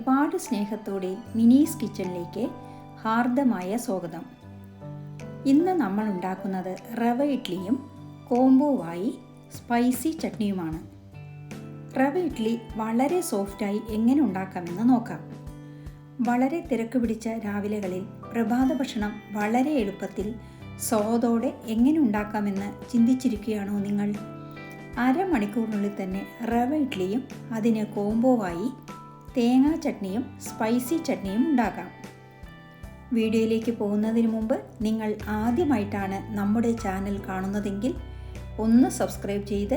ഒരുപാട് സ്നേഹത്തോടെ മിനീസ് കിച്ചണിലേക്ക് ഹാർദമായ സ്വാഗതം. ഇന്ന് നമ്മൾ ഉണ്ടാക്കുന്നത് റവ ഇഡ്ഡലിയും കോംബോവായി സ്പൈസി ചട്നിയുമാണ്. റവ ഇഡ്ഡലി വളരെ സോഫ്റ്റായി എങ്ങനെ ഉണ്ടാക്കാമെന്ന് നോക്കാം. വളരെ തിരക്ക് പിടിച്ച രാവിലെകളിൽ പ്രഭാത ഭക്ഷണം വളരെ എളുപ്പത്തിൽ സ്വാദോടെ എങ്ങനെ ഉണ്ടാക്കാമെന്ന് ചിന്തിച്ചിരിക്കുകയാണോ നിങ്ങൾ? അരമണിക്കൂറിനുള്ളിൽ തന്നെ റവ ഇഡ്ഡലിയും അതിന് കോംബോവായി തേങ്ങാ ചട്നിയും സ്പൈസി ചട്നിയും ഉണ്ടാക്കാം. വീഡിയോയിലേക്ക് പോകുന്നതിന് മുമ്പ് നിങ്ങൾ ആദ്യമായിട്ടാണ് നമ്മുടെ ചാനൽ കാണുന്നതെങ്കിൽ ഒന്ന് സബ്സ്ക്രൈബ് ചെയ്ത്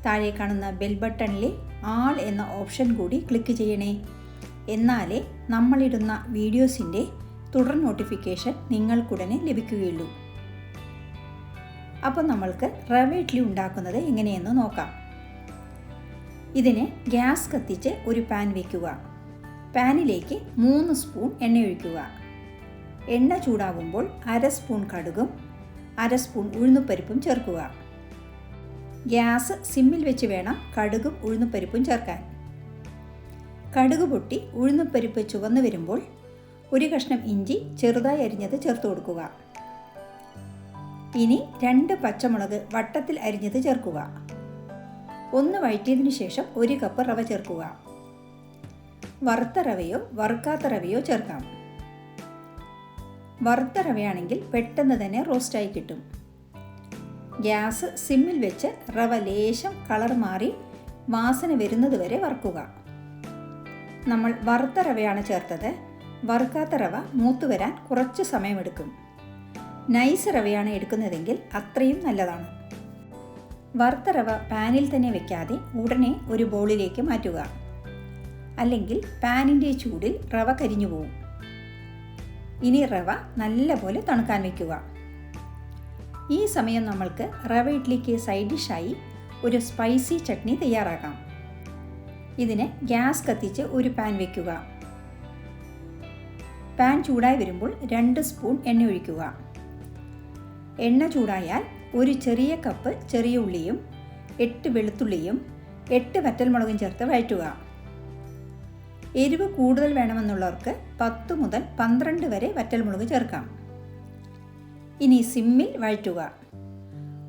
താഴെ കാണുന്ന ബെൽ ബട്ടണിലെ ആൾ എന്ന ഓപ്ഷൻ കൂടി ക്ലിക്ക് ചെയ്യണേ. എന്നാലേ നമ്മളിടുന്ന വീഡിയോസിൻ്റെ തുടർ നോട്ടിഫിക്കേഷൻ നിങ്ങൾക്കുടനെ ലഭിക്കുകയുള്ളൂ. അപ്പോൾ നമ്മൾക്ക് റവ ഇഡ്ഡലി ഉണ്ടാക്കുന്നത് എങ്ങനെയെന്ന് നോക്കാം. ഇതിന് ഗ്യാസ് കത്തിച്ച് ഒരു പാൻ വയ്ക്കുക. പാനിലേക്ക് 3 സ്പൂൺ എണ്ണ ഒഴിക്കുക. എണ്ണ ചൂടാകുമ്പോൾ 1/2 സ്പൂൺ കടുകും 1/2 സ്പൂൺ ഉഴുന്നുപരിപ്പും ചേർക്കുക. ഗ്യാസ് സിമ്മിൽ വെച്ച് വേണം കടുകും ഉഴുന്നുപരിപ്പും ചേർക്കാൻ. കടുക് പൊട്ടി ഉഴുന്നുപരിപ്പ് ചുവന്ന് വരുമ്പോൾ 1 കഷ്ണം ഇഞ്ചി ചെറുതായി അരിഞ്ഞത് ചേർത്ത് കൊടുക്കുക. ഇനി 2 പച്ചമുളക് വട്ടത്തിൽ അരിഞ്ഞത് ചേർക്കുക. ഒന്ന് വഴറ്റിയതിനു ശേഷം 1 കപ്പ് റവ ചേർക്കുക. വറുത്ത റവയോ വറുക്കാത്ത റവയോ ചേർക്കാം. വറുത്ത റവയാണെങ്കിൽ പെട്ടെന്ന് തന്നെ റോസ്റ്റായി കിട്ടും. ഗ്യാസ് സിമ്മിൽ വെച്ച് റവ ലേശം കളർ മാറി വാസന വരുന്നത് വരെ വറുക്കുക. നമ്മൾ വറുത്ത റവയാണ് ചേർത്തത്. വറുക്കാത്ത റവ മൂത്ത് വരാൻ കുറച്ച് സമയമെടുക്കും. നൈസ് റവയാണ് എടുക്കുന്നതെങ്കിൽ അത്രയും നല്ലതാണ്. വറുത്ത റവ പാനിൽ തന്നെ വെക്കാതെ ഉടനെ ഒരു ബൗളിലേക്ക് മാറ്റുക. അല്ലെങ്കിൽ പാനിൻ്റെ ചൂടിൽ റവ കരിഞ്ഞു പോകും. ഇനി റവ നല്ലപോലെ തണുക്കാൻ വയ്ക്കുക. ഈ സമയം നമ്മൾക്ക് റവ ഇഡ്ഡലിക്ക് സൈഡ് ഡിഷായി ഒരു സ്പൈസി ചട്നി തയ്യാറാക്കാം. ഇതിന് ഗ്യാസ് കത്തിച്ച് ഒരു പാൻ വയ്ക്കുക. പാൻ ചൂടായി വരുമ്പോൾ 2 സ്പൂൺ എണ്ണ ഒഴിക്കുക. എണ്ണ ചൂടായാൽ ഒരു ചെറിയ കപ്പ് ചെറിയ ഉള്ളിയും 8 വെളുത്തുള്ളിയും 8 വറ്റൽമുളകും ചേർത്ത് വഴറ്റുക. എരിവ് കൂടുതൽ വേണമെന്നുള്ളവർക്ക് 10 മുതൽ 12 വരെ വറ്റൽമുളക് ചേർക്കാം. ഇനി സിമ്മിൽ വഴറ്റുക.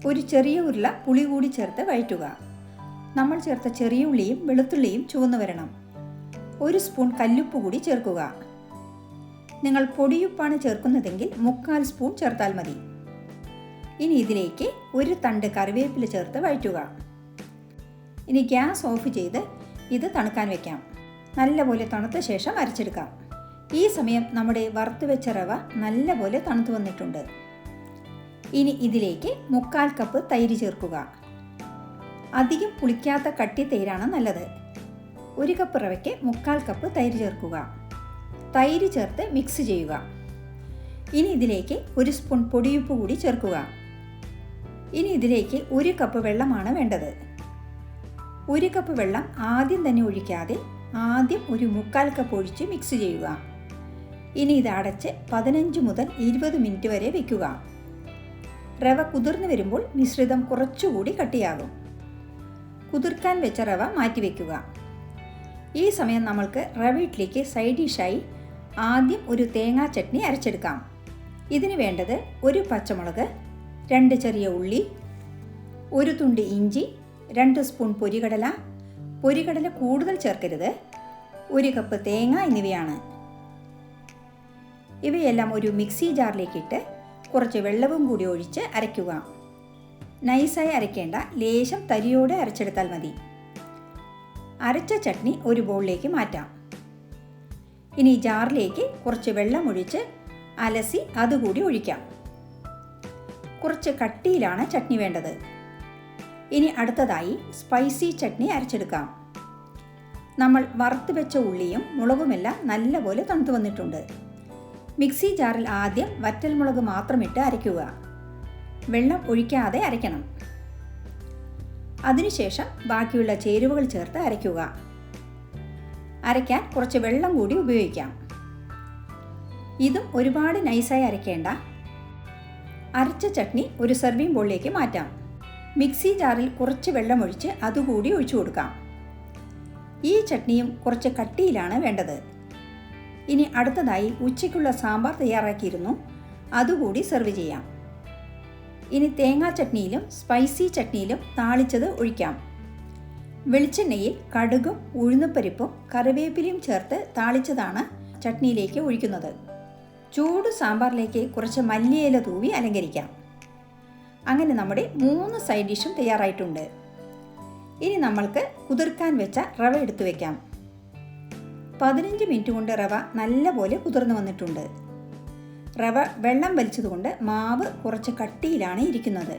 ഒരു ചെറിയ ഉരുള പുളി കൂടി ചേർത്ത് വഴറ്റുക. നമ്മൾ ചേർത്ത ചെറിയ ഉള്ളിയും വെളുത്തുള്ളിയും ചുവന്നു വരണം. 1 സ്പൂൺ കല്ലുപ്പ് കൂടി ചേർക്കുക. നിങ്ങൾ പൊടിയുപ്പാണ് ചേർക്കുന്നതെങ്കിൽ 1/4 സ്പൂൺ ചേർത്താൽ മതി. ഇനി ഇതിലേക്ക് 1 തണ്ട് കറിവേപ്പില ചേർത്ത് വഴറ്റുക. ഇനി ഗ്യാസ് ഓഫ് ചെയ്ത് ഇത് തണുക്കാൻ വയ്ക്കാം. നല്ലപോലെ തണുത്ത ശേഷം അരച്ചെടുക്കാം. ഈ സമയം നമ്മുടെ വറുത്ത് വെച്ച റവ നല്ലപോലെ തണുത്ത് വന്നിട്ടുണ്ട്. ഇനി ഇതിലേക്ക് 1/4 കപ്പ് തൈര് ചേർക്കുക. അധികം പുളിക്കാത്ത കട്ടി തൈരാണ് നല്ലത്. 1 കപ്പ് റവയ്ക്ക് 1/4 കപ്പ് തൈര് ചേർക്കുക. തൈര് ചേർത്ത് മിക്സ് ചെയ്യുക. ഇനി ഇതിലേക്ക് 1 സ്പൂൺ പൊടിയുപ്പ് കൂടി ചേർക്കുക. ഇനി ഇതിലേക്ക് 1 കപ്പ് വെള്ളമാണ് വേണ്ടത്. 1 കപ്പ് വെള്ളം ആദ്യം തന്നെ ഒഴിക്കാതെ ആദ്യം ഒരു 1/4 കപ്പ് ഒഴിച്ച് മിക്സ് ചെയ്യുക. ഇനി ഇത് അടച്ച് 15 മുതൽ 20 മിനിറ്റ് വരെ വയ്ക്കുക. റവ കുതിർന്നു വരുമ്പോൾ മിശ്രിതം കുറച്ചുകൂടി കട്ടിയാകും. കുതിർക്കാൻ വെച്ച റവ മാറ്റി വയ്ക്കുക. ഈ സമയം നമ്മൾക്ക് റവ ഇഡ്ഡലിക്ക് സൈഡ് ഡിഷായി ആദ്യം ഒരു തേങ്ങാ ചട്നി അരച്ചെടുക്കാം. ഇതിന് വേണ്ടത് 1 പച്ചമുളക്, 2 ചെറിയ ഉള്ളി, 1 തുണ്ട് ഇഞ്ചി, 2 സ്പൂൺ പൊരികടല കൂടുതൽ ചേർക്കരുത്, 1 കപ്പ് തേങ്ങ എന്നിവയാണ്. ഇവയെല്ലാം ഒരു മിക്സി ജാറിലേക്കിട്ട് കുറച്ച് വെള്ളവും കൂടി ഒഴിച്ച് അരയ്ക്കുക. നൈസായി അരയ്ക്കേണ്ട, ലേശം തരിയോടെ അരച്ചെടുത്താൽ മതി. അരച്ച ചട്നി ഒരു ബൗളിലേക്ക് മാറ്റാം. ഇനി ജാറിലേക്ക് കുറച്ച് വെള്ളം ഒഴിച്ച് അലസി അതുകൂടി ഒഴിക്കാം. കുറച്ച് കട്ടിയിലാണ് ചട്നി വേണ്ടത്. ഇനി അടുത്തതായി സ്പൈസി ചട്നി അരച്ചെടുക്കാം. നമ്മൾ വറുത്ത് വെച്ച ഉള്ളിയും മുളകുമെല്ലാം നല്ലപോലെ തണുത്ത് വന്നിട്ടുണ്ട്. മിക്സി ജാറിൽ ആദ്യം വറ്റൽമുളക് മാത്രമിട്ട് അരയ്ക്കുക. വെള്ളം ഒഴിക്കാതെ അരയ്ക്കണം. അതിനുശേഷം ബാക്കിയുള്ള ചേരുവകൾ ചേർത്ത് അരയ്ക്കുക. അരയ്ക്കാൻ കുറച്ച് വെള്ളം കൂടി ഉപയോഗിക്കാം. ഇതും ഒരുപാട് നൈസായി അരയ്ക്കേണ്ട. അരച്ച ചട്നി ഒരു സെർവിംഗ് ബൗളിലേക്ക് മാറ്റാം. മിക്സി ജാറിൽ കുറച്ച് വെള്ളമൊഴിച്ച് അതുകൂടി ഒഴിച്ചു കൊടുക്കാം. ഈ ചട്നിയും കുറച്ച് കട്ടിയിലാണ് വേണ്ടത്. ഇനി അടുത്തതായി ഉച്ചയ്ക്കുള്ള സാമ്പാർ തയ്യാറാക്കിയിരുന്നു, അതുകൂടി സെർവ് ചെയ്യാം. ഇനി തേങ്ങാ ചട്നിയിലും സ്പൈസി ചട്നിയിലും താളിച്ചത് ഒഴിക്കാം. വെളിച്ചെണ്ണയിൽ കടുകും ഉഴുന്നുപരിപ്പും കറിവേപ്പിലയും ചേർത്ത് താളിച്ചതാണ് ചട്നിയിലേക്ക് ഒഴിക്കുന്നത്. ചൂട് സാമ്പാറിലേക്ക് കുറച്ച് മല്ലിയില തൂവി അലങ്കരിക്കാം. അങ്ങനെ നമ്മുടെ 3 സൈഡ് ഡിഷും തയ്യാറായിട്ടുണ്ട്. ഇനി നമ്മൾക്ക് കുതിർക്കാൻ വെച്ച റവ എടുത്തു വയ്ക്കാം. 15 മിനിറ്റ് കൊണ്ട് റവ നല്ലപോലെ കുതിർന്നു വന്നിട്ടുണ്ട്. റവ വെള്ളം വലിച്ചതുകൊണ്ട് മാവ് കുറച്ച് കട്ടിയിലാണ് ഇരിക്കുന്നത്.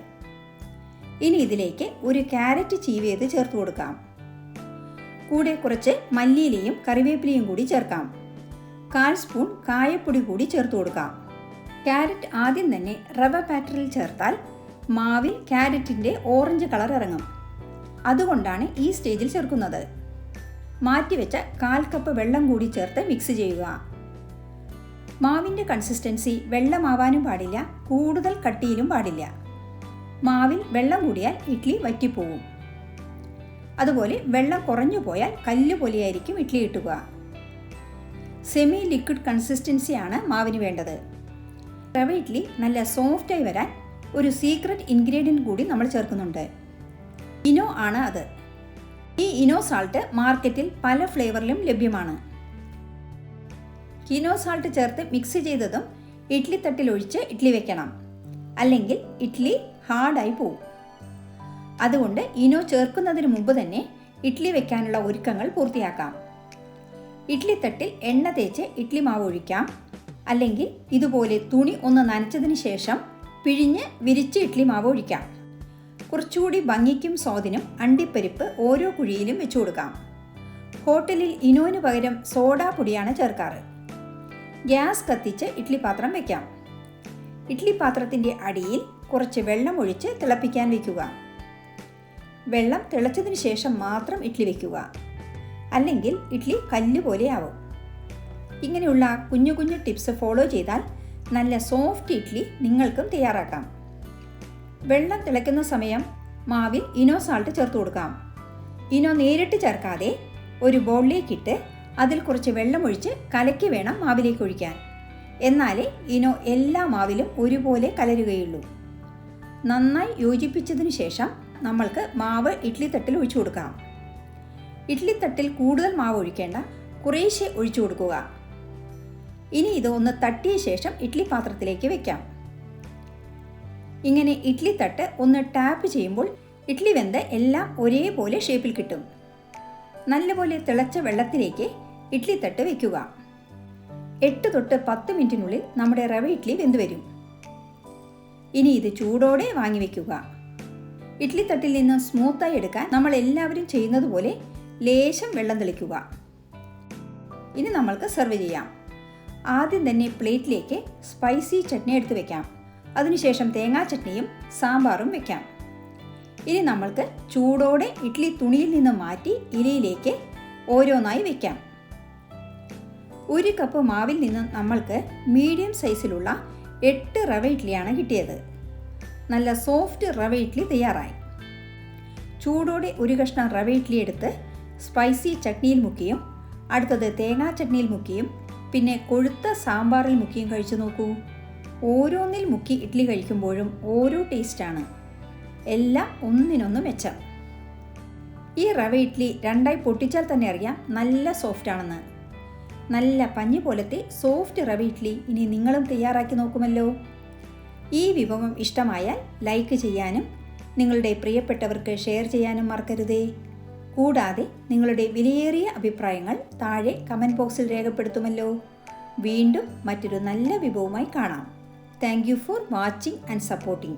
ഇനി ഇതിലേക്ക് ഒരു ക്യാരറ്റ് ചീവിയത് ചേർത്ത് കൊടുക്കാം. കൂടെ കുറച്ച് മല്ലിയിലയും കറിവേപ്പിലയും കൂടി ചേർക്കാം. 1/4 സ്പൂൺ കായപ്പൊടി കൂടി ചേർത്ത് കൊടുക്കാം. ക്യാരറ്റ് ആദ്യം തന്നെ റവ ബാറ്ററിൽ ചേർത്താൽ മാവിൽ ക്യാരറ്റിൻ്റെ ഓറഞ്ച് കളർ ഇറങ്ങും. അതുകൊണ്ടാണ് ഈ സ്റ്റേജിൽ ചേർക്കുന്നത്. മാറ്റിവെച്ച 1/4 കപ്പ് വെള്ളം കൂടി ചേർത്ത് മിക്സ് ചെയ്യുക. മാവിൻ്റെ കൺസിസ്റ്റൻസി വെള്ളമാവാനും പാടില്ല, കൂടുതൽ കട്ടിയിലും പാടില്ല. മാവിൽ വെള്ളം കൂടിയാൽ ഇഡ്ഡലി വറ്റിപ്പോവും. അതുപോലെ വെള്ളം കുറഞ്ഞു പോയാൽ കല്ല് പോലെയായിരിക്കും ഇഡ്ഡലി കിട്ടുക. സെമി ലിക്വിഡ് കൺസിസ്റ്റൻസിയാണ് മാവിന് വേണ്ടത്. റവ ഇഡ്ഡലി നല്ല സോഫ്റ്റായി വരാൻ ഒരു സീക്രട്ട് ഇൻഗ്രീഡിയൻറ്റ് കൂടി നമ്മൾ ചേർക്കുന്നുണ്ട്. ഇനോ ആണ് അത്. ഈ ഇനോ സാൾട്ട് മാർക്കറ്റിൽ പല ഫ്ലേവറിലും ലഭ്യമാണ്. ഇനോ സാൾട്ട് ചേർത്ത് മിക്സ് ചെയ്തതും ഇഡ്ഡലി തട്ടിലൊഴിച്ച് ഇഡ്ഡലി വെക്കണം, അല്ലെങ്കിൽ ഇഡ്ഡലി ഹാർഡായി പോവും. അതുകൊണ്ട് ഇനോ ചേർക്കുന്നതിന് മുമ്പ് തന്നെ ഇഡ്ഡലി വെക്കാനുള്ള ഒരുക്കങ്ങൾ പൂർത്തിയാക്കാം. ഇഡ്ഡലി തട്ടിൽ എണ്ണ തേച്ച് ഇഡ്ഡലി മാവ് ഒഴിക്കാം, അല്ലെങ്കിൽ ഇതുപോലെ തുണി ഒന്ന് നനച്ചതിന് ശേഷം പിഴിഞ്ഞ് വിരിച്ച് ഇഡ്ഡലി മാവ് ഒഴിക്കാം. കുറച്ചുകൂടി ഭംഗിക്കും സ്വാദിനും അണ്ടിപ്പരിപ്പ് ഓരോ കുഴിയിലും വെച്ചു കൊടുക്കാം. ഹോട്ടലിൽ ഇനോന് പകരം സോഡാ പൊടിയാണ് ചേർക്കാറ്. ഗ്യാസ് കത്തിച്ച് ഇഡ്ഡലി പാത്രം വയ്ക്കാം. ഇഡ്ഡലി പാത്രത്തിൻ്റെ അടിയിൽ കുറച്ച് വെള്ളം ഒഴിച്ച് തിളപ്പിക്കാൻ വയ്ക്കുക. വെള്ളം തിളച്ചതിന് ശേഷം മാത്രം ഇഡ്ഡലി വയ്ക്കുക, അല്ലെങ്കിൽ ഇഡ്ഡലി കല്ല് പോലെയാവും. ഇങ്ങനെയുള്ള കുഞ്ഞു കുഞ്ഞു ടിപ്സ് ഫോളോ ചെയ്താൽ നല്ല സോഫ്റ്റ് ഇഡ്ഡലി നിങ്ങൾക്കും തയ്യാറാക്കാം. വെള്ളം തിളയ്ക്കുന്ന സമയം മാവിൽ ഇനോ സാൾട്ട് ചേർത്ത് കൊടുക്കാം. ഇനോ നേരിട്ട് ചേർക്കാതെ ഒരു ബൗളിലേക്കിട്ട് അതിൽ കുറച്ച് വെള്ളം ഒഴിച്ച് കലക്കി വേണം മാവിലേക്ക് ഒഴിക്കാൻ. എന്നാലേ ഇനോ എല്ലാ മാവിലും ഒരുപോലെ കലരുകയുള്ളൂ. നന്നായി യോജിപ്പിച്ചതിന് ശേഷം നമ്മൾക്ക് മാവ് ഇഡ്ഡലി തട്ടിൽ ഒഴിച്ചു കൊടുക്കാം. ഇഡ്ഡലി തട്ടിൽ കൂടുതൽ മാവ് ഒഴിക്കേണ്ട, കുറേശ്ശെ ഒഴിച്ചു കൊടുക്കുക. ഇനി ഇത് ഒന്ന് തട്ടിയ ശേഷം ഇഡ്ഡലി പാത്രത്തിലേക്ക് വെക്കാം. ഇങ്ങനെ ഇഡ്ഡലി തട്ട് ഒന്ന് ടാപ്പ് ചെയ്യുമ്പോൾ ഇഡ്ഡലി വെന്ത് എല്ലാം ഒരേപോലെ ഷേപ്പിൽ കിട്ടും. നല്ലപോലെ തിളച്ച വെള്ളത്തിലേക്ക് ഇഡ്ഡലി തട്ട് വയ്ക്കുക. 8 തൊട്ട് 10 മിനിറ്റിനുള്ളിൽ നമ്മുടെ റവ ഇഡ്ഡലി വെന്ത് വരും. ഇനി ഇത് ചൂടോടെ വാങ്ങി വയ്ക്കുക. ഇഡ്ഡലി തട്ടിൽ നിന്ന് സ്മൂത്തായി എടുക്കാൻ നമ്മൾ എല്ലാവരും ചെയ്യുന്നത് പോലെ ലേശം വെള്ളം തെളിക്കുക. ഇനി നമ്മൾക്ക് സെർവ് ചെയ്യാം. ആദ്യം തന്നെ പ്ലേറ്റിലേക്ക് സ്പൈസി ചട്നി എടുത്ത് വെക്കാം. അതിനുശേഷം തേങ്ങാ ചട്നിയും സാമ്പാറും വെക്കാം. ഇനി നമ്മൾക്ക് ചൂടോടെ ഇഡ്ഡലി തുണിയിൽ നിന്ന് മാറ്റി ഇലയിലേക്ക് ഓരോന്നായി വെക്കാം. 1 കപ്പ് മാവിൽ നിന്ന് നമ്മൾക്ക് മീഡിയം സൈസിലുള്ള 8 റവ ഇഡ്ഡലിയാണ് കിട്ടിയത്. നല്ല സോഫ്റ്റ് റവ ഇഡ്ഡലി തയ്യാറായി. ചൂടോടെ ഒരു കഷ്ണം റവ ഇഡ്ഡലി എടുത്ത് സ്പൈസി ചട്നിയിൽ മുക്കിയും അടുത്തത് തേങ്ങാ ചട്നിയിൽ മുക്കിയും പിന്നെ കൊഴുത്ത സാമ്പാറിൽ മുക്കിയും കഴിച്ചു നോക്കൂ. ഓരോന്നിൽ മുക്കി ഇഡ്ഡലി കഴിക്കുമ്പോഴും ഓരോ ടേസ്റ്റാണ്. എല്ലാം ഒന്നിനൊന്ന് മെച്ചം. ഈ റവ ഇഡ്ഡലി 2ആയി പൊട്ടിച്ചാൽ തന്നെ അറിയാം നല്ല സോഫ്റ്റ് ആണെന്ന്. നല്ല പഞ്ഞി പോലത്തെ സോഫ്റ്റ് റവ ഇഡ്ഡലി ഇനി നിങ്ങളും തയ്യാറാക്കി നോക്കുമല്ലോ. ഈ വിഭവം ഇഷ്ടമായാൽ ലൈക്ക് ചെയ്യാനും നിങ്ങളുടെ പ്രിയപ്പെട്ടവർക്ക് ഷെയർ ചെയ്യാനും മറക്കരുതേ. കൂടാതെ നിങ്ങളുടെ വിലയേറിയ അഭിപ്രായങ്ങൾ താഴെ കമൻറ്റ് ബോക്സിൽ രേഖപ്പെടുത്തുമല്ലോ. വീണ്ടും മറ്റൊരു നല്ല വിഭവവുമായി കാണാം. Thank you for watching and supporting.